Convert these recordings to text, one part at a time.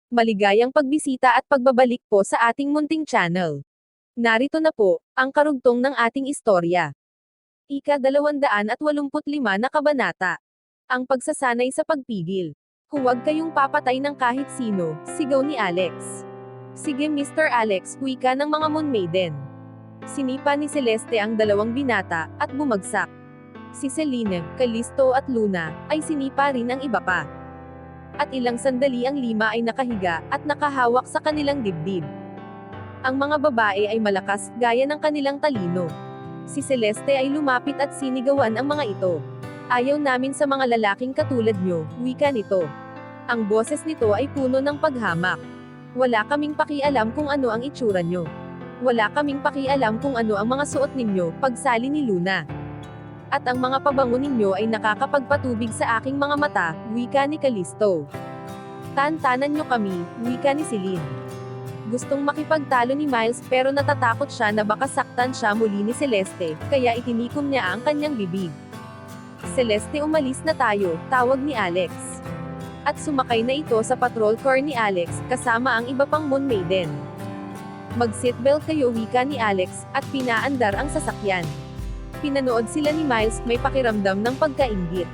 Maligayang pagbisita at pagbabalik po sa ating munting channel. Narito na po, ang karugtong ng ating istorya. Ika-285 na kabanata. Ang pagsasanay sa pagpigil. Huwag kayong papatay ng kahit sino, sigaw ni Alex. Sige Mr. Alex, wika ng mga Moon Maiden. Sinipa ni Celeste ang dalawang binata, at bumagsak. Si Celine, Callisto at Luna, ay sinipa rin ang iba pa. At ilang sandali ang lima ay nakahiga, at nakahawak sa kanilang dibdib. Ang mga babae ay malakas, gaya ng kanilang talino. Si Celeste ay lumapit at sinigawan ang mga ito. Ayaw namin sa mga lalaking katulad nyo, wika nito. Ang boses nito ay puno ng paghamak. Wala kaming pakialam kung ano ang itsura nyo. Wala kaming pakialam kung ano ang mga suot ninyo, pagsali ni Luna. At ang mga pabango ninyo ay nakakapagpatubig sa aking mga mata, wika ni Callisto. Tantanan nyo kami, wika ni Celine. Gustong makipagtalo ni Miles pero natatakot siya na baka saktan siya muli ni Celeste, kaya itinikom niya ang kanyang bibig. Celeste, umalis na tayo, tawag ni Alex. At sumakay na ito sa patrol car ni Alex, kasama ang iba pang Moon Maiden. Mag-seatbelt kayo, wika ni Alex, at pinaandar ang sasakyan. Pinanood sila ni Miles, may pakiramdam ng pagkainggit.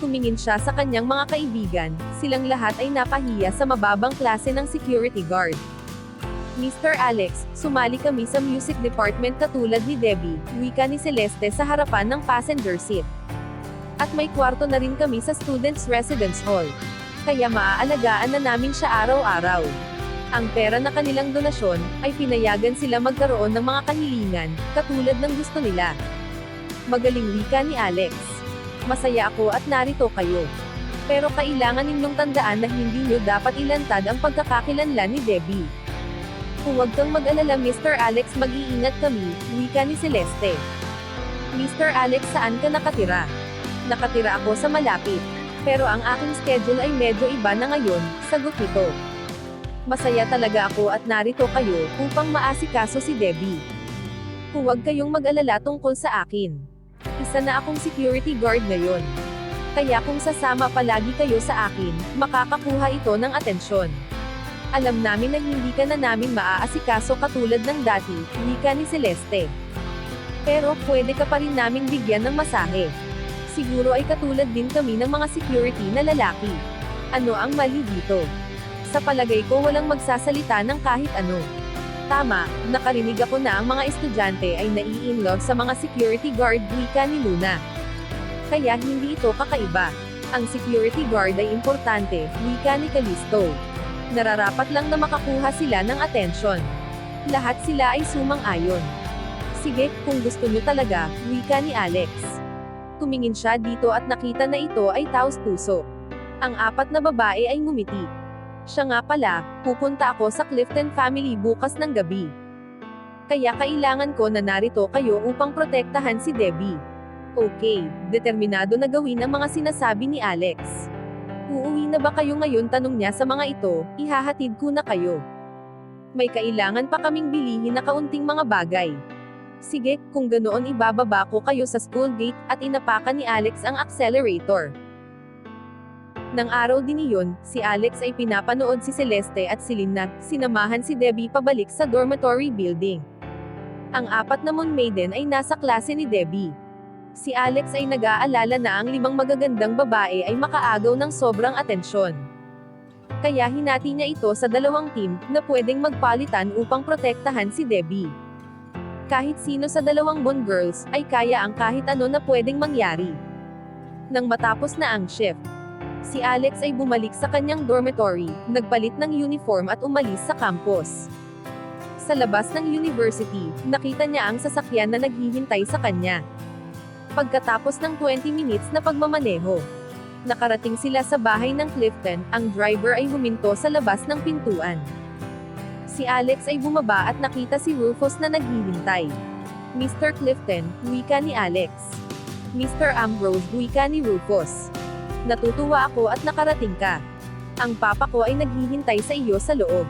Tumingin siya sa kanyang mga kaibigan, silang lahat ay napahiya sa mababang klase ng security guard. Mr. Alex, sumali kami sa music department katulad ni Debbie, wika ni Celeste sa harapan ng passenger seat. At may kwarto na rin kami sa Students' Residence Hall. Kaya maaalagaan na namin siya araw-araw. Ang pera na kanilang donasyon, ay pinayagan sila magkaroon ng mga kahilingan, katulad ng gusto nila. Magaling, wika ni Alex. Masaya ako at narito kayo. Pero kailangan ninyong tandaan na hindi nyo dapat ilantad ang pagkakakilanlan ni Debbie. Huwag kang mag-alala Mr. Alex, mag-iingat kami, wika ni Celeste. Mr. Alex, saan ka nakatira? Nakatira ako sa malapit. Pero ang aking schedule ay medyo iba na ngayon, sagot nito. Masaya talaga ako at narito kayo, upang maasikaso si Debbie. Huwag kayong mag-alala tungkol sa akin. Isa na akong security guard ngayon. Kaya kung sasama palagi kayo sa akin, makakakuha ito ng atensyon. Alam namin na hindi ka na namin maaasikaso katulad ng dati, wika ni Celeste. Pero pwede ka pa rin naming bigyan ng masahe. Siguro ay katulad din kami ng mga security na lalaki. Ano ang mali dito? Sa palagay ko walang magsasalita ng kahit ano. Tama, nakarinig ako na ang mga estudyante ay nai-inlove sa mga security guard, wika ni Luna. Kaya hindi ito kakaiba. Ang security guard ay importante, wika ni Callisto. Nararapat lang na makakuha sila ng atensyon. Lahat sila ay sumang-ayon. Sige, kung gusto nyo talaga, wika ni Alex. Tumingin siya dito at nakita na ito ay taos-puso. Ang apat na babae ay ngumiti. Siya nga pala, pupunta ako sa Clifton family bukas ng gabi. Kaya kailangan ko na narito kayo upang protektahan si Debbie. Okay, determinado na gawin ang mga sinasabi ni Alex. Uuwi na ba kayo ngayon? Tanong niya sa mga ito, ihahatid ko na kayo. May kailangan pa kaming bilihin na kaunting mga bagay. Sige, kung ganoon ibababa ko kayo sa school gate, at inapakan ni Alex ang accelerator. Nang araw din iyon, si Alex ay pinapanood si Celeste at si Lina, sinamahan si Debbie pabalik sa dormitory building. Ang apat na Moon Maiden ay nasa klase ni Debbie. Si Alex ay nag-aalala na ang 5 magagandang babae ay makaagaw ng sobrang atensyon. Kaya hinati niya ito sa 2 team, na pwedeng magpalitan upang protektahan si Debbie. Kahit sino sa 2 Moon Girls, ay kaya ang kahit ano na pwedeng mangyari. Nang matapos na ang shift, si Alex ay bumalik sa kanyang dormitory, nagpalit ng uniform at umalis sa campus. Sa labas ng university, nakita niya ang sasakyan na naghihintay sa kanya. Pagkatapos ng 20 minutes na pagmamaneho, nakarating sila sa bahay ng Clifton, ang driver ay huminto sa labas ng pintuan. Si Alex ay bumaba at nakita si Rufus na naghihintay. Mr. Clifton, wika ni Alex. Mr. Ambrose, wika ni Rufus. Natutuwa ako at nakarating ka. Ang papa ko ay naghihintay sa iyo sa loob.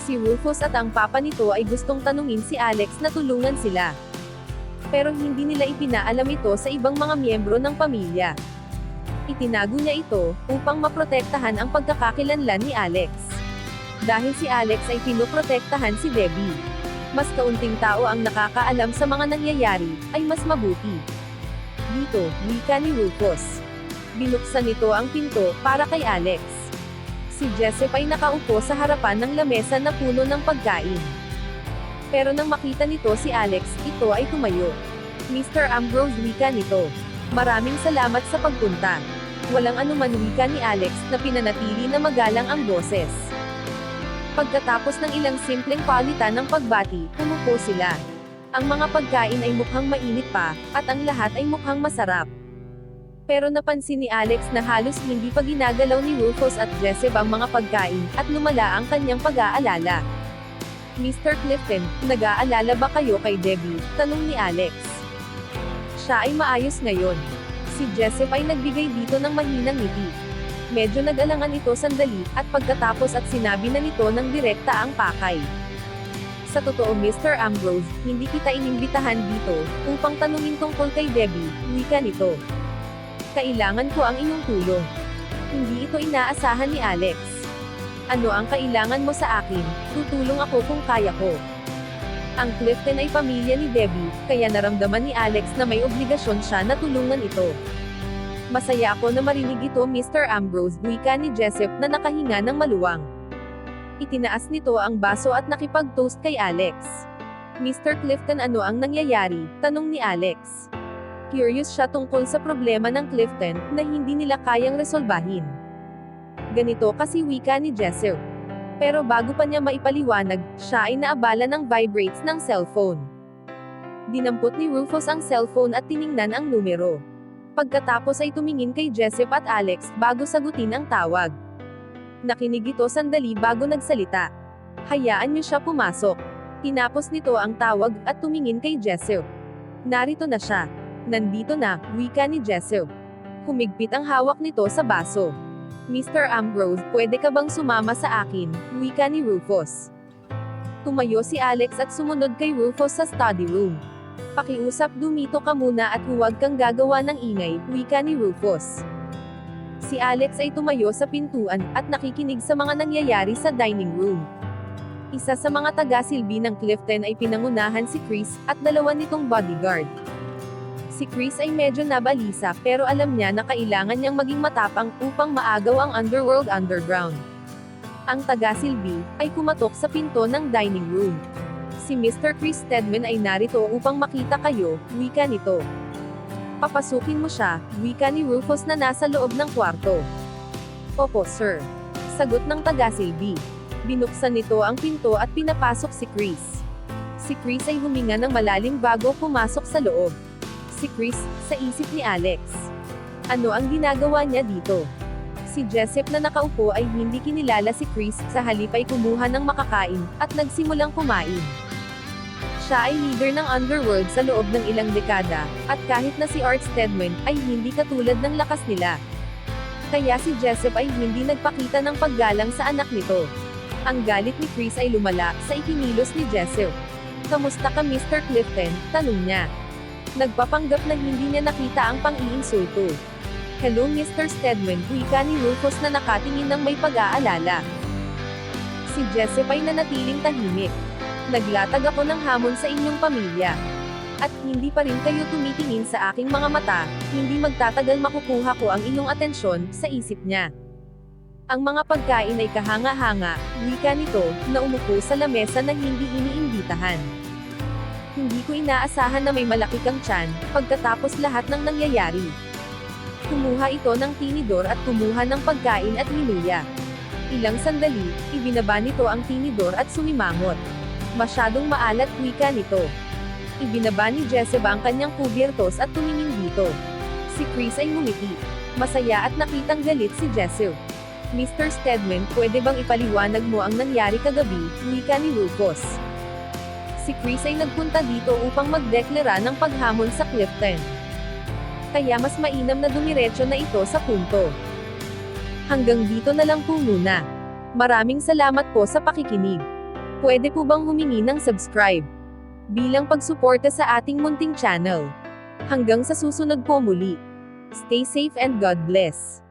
Si Rufus at ang papa nito ay gustong tanungin si Alex na tulungan sila. Pero hindi nila ipinaalam ito sa ibang mga miyembro ng pamilya. Itinago niya ito, upang maprotektahan ang pagkakakilanlan ni Alex. Dahil si Alex ay pinoprotektahan si Debbie. Mas kaunting tao ang nakakaalam sa mga nangyayari, ay mas mabuti. Dito, wika ni Rufus. Binuksan nito ang pinto, para kay Alex. Si Jessup ay nakaupo sa harapan ng lamesa na puno ng pagkain. Pero nang makita nito si Alex, ito ay tumayo. Mr. Ambrose, wika nito. Maraming salamat sa pagpunta. Walang anuman, wika ni Alex, na pinanatili na magalang ang boses. Pagkatapos ng ilang simpleng palitan ng pagbati, umupo sila. Ang mga pagkain ay mukhang mainit pa, at ang lahat ay mukhang masarap. Pero napansin ni Alex na halos hindi pa ginagalaw ni Rufus at Jessup ang mga pagkain, at lumala ang kanyang pag-aalala. Mr. Clifton, nag-aalala ba kayo kay Debbie? Tanong ni Alex. Siya ay maayos ngayon. Si Jessup ay nagbigay dito ng mahinang ngiti. Medyo nag-alangan ito sandali, at pagkatapos at sinabi na nito ng direkta ang pakay. Sa totoo, Mr. Ambrose, hindi kita inimbitahan dito, upang tanungin tungkol kay Debbie, wika nito. Kailangan ko ang inyong tulong. Hindi ito inaasahan ni Alex. Ano ang kailangan mo sa akin? Tutulong ako kung kaya ko. Ang Clifton ay pamilya ni Debbie, kaya naramdaman ni Alex na may obligasyon siya na tulungan ito. Masaya ako na marinig ito, Mr. Ambrose, wika ni Jessup na nakahinga ng maluwang. Itinaas nito ang baso at nakipag-toast kay Alex. Mr. Clifton, ano ang nangyayari? Tanong ni Alex. Curious siya tungkol sa problema ng Clifton, na hindi nila kayang resolbahin. Ganito kasi, wika ni Jessup. Pero bago pa niya maipaliwanag, siya ay naabala ng vibrates ng cellphone. Dinampot ni Rufus ang cellphone at tiningnan ang numero. Pagkatapos ay tumingin kay Jessup at Alex, bago sagutin ang tawag. Nakinig ito sandali bago nagsalita. Hayaan niyo siya pumasok. Tinapos nito ang tawag, at tumingin kay Jessup. Narito na siya. Nandito na, wika ni Jessup. Humigpit ang hawak nito sa baso. Mr. Ambrose, pwede ka bang sumama sa akin, wika ni Rufus. Tumayo si Alex at sumunod kay Rufus sa study room. Pakiusap, dumito ka muna at huwag kang gagawa ng ingay, wika ni Rufus. Si Alex ay tumayo sa pintuan, at nakikinig sa mga nangyayari sa dining room. Isa sa mga taga-silbi ng Clifton ay pinangunahan si Chris, at dalawa nitong bodyguard. Si Chris ay medyo nabalisa, pero alam niya na kailangan niyang maging matapang, upang maagaw ang underworld underground. Ang taga-silbi, ay kumatok sa pinto ng dining room. Si Mr. Chris Stedman ay narito upang makita kayo, wika nito. Papasukin mo siya, wika ni Rufus na nasa loob ng kwarto. Opo, sir. Sagot ng taga-silbi. Binuksan nito ang pinto at pinapasok si Chris. Si Chris ay huminga ng malalim bago pumasok sa loob. Si Chris, sa isip ni Alex. Ano ang ginagawa niya dito? Si Jessup na nakaupo ay hindi kinilala si Chris, sa halip ay kumuha ng makakain, at nagsimulang kumain. Siya ay leader ng underworld sa loob ng ilang dekada, at kahit na si Art Stedman, ay hindi katulad ng lakas nila. Kaya si Jessup ay hindi nagpakita ng paggalang sa anak nito. Ang galit ni Chris ay lumala, sa ikinilos ni Jessup. Kamusta ka, Mr. Clifton? Tanong niya. Nagpapanggap na hindi niya nakita ang pang-iinsulto. Hello, Mr. Stedman, wika ni Rufus na nakatingin ng may pag-aalala. Si Jessup ay nanatiling tahimik. Naglatag ako ng hamon sa inyong pamilya. At hindi pa rin kayo tumitingin sa aking mga mata, hindi magtatagal makukuha ko ang inyong atensyon, sa isip niya. Ang mga pagkain ay kahanga-hanga, wika nito, na umupo sa lamesa na hindi iniimbitahan. Hindi ko inaasahan na may malaki kang tiyan, pagkatapos lahat ng nangyayari. Kumuha ito ng tinidor at kumuha ng pagkain at niluya. Ilang sandali, ibinaba nito ang tinidor at sumimangot. Masyadong maalat, wika nito. Ibinaba ni Jessup ang kanyang kubyertos at tumingin dito. Si Chris ay ngumiti. Masaya at nakitang galit si Jessup. Mr. Stedman, pwede bang ipaliwanag mo ang nangyari kagabi, wika ni Rufus. Si Chris ay nagpunta dito upang magdeklara ng paghamon sa Clifton. Kaya mas mainam na dumiretso na ito sa punto. Hanggang dito na lang po muna. Maraming salamat po sa pakikinig. Pwede po bang humingi ng subscribe? Bilang pagsuporta sa ating munting channel. Hanggang sa susunod po muli. Stay safe and God bless.